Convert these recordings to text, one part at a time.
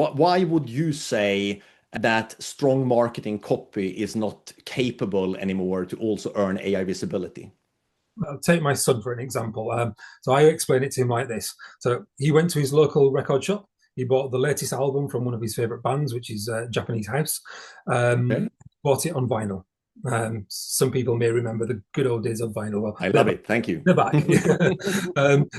Why would you say that strong marketing copy is not capable anymore to also earn AI visibility? I'll take my son for an example. So I explain it to him like this. So he went to his local record shop. He bought the latest album from one of his favorite bands, which is Japanese House. Okay. Bought it on vinyl. Some people may remember the good old days of vinyl. Well, I love it. Thank you. they're back.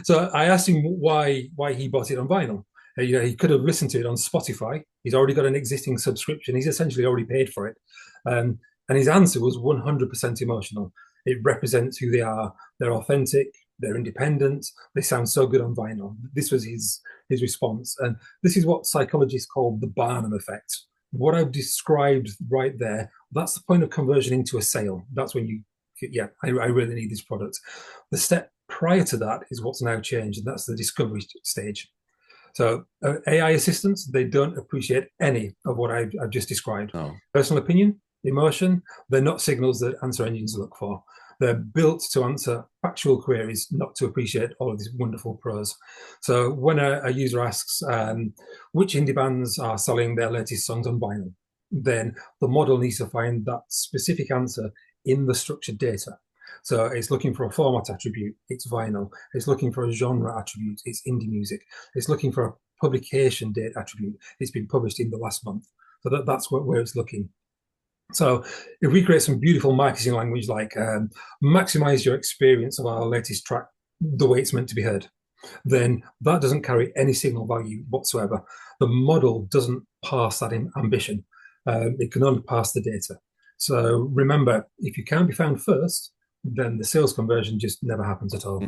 So I asked him why he bought it on vinyl. He could have listened to it on Spotify. He's already got an existing subscription. He's essentially already paid for it. Um, and his answer was 100% emotional. It represents who they are. They're authentic. They're independent. They sound so good on vinyl. This was his response, and this is what psychologists call the Barnum effect. What I've described right there, that's the point of conversion into a sale. That's when I really need this product. The step prior to that is what's now changed, and that's the discovery stage. So AI assistants, they don't appreciate any of what I've just described. Oh. Personal opinion, emotion, they're not signals that answer engines look for. They're built to answer factual queries, not to appreciate all of this wonderful prose. So when a user asks which indie bands are selling their latest songs on vinyl, then the model needs to find that specific answer in the structured data. So it's looking for a format attribute, it's vinyl. It's looking for a genre attribute, it's indie music. It's looking for a publication date attribute, it's been published in the last month. So that's where it's looking. So if we create some beautiful marketing language like maximize your experience of our latest track the way it's meant to be heard, then that doesn't carry any signal value whatsoever. The model doesn't pass that ambition. It can only pass the data. So remember, if you can't be found first, then the sales conversion just never happens at all.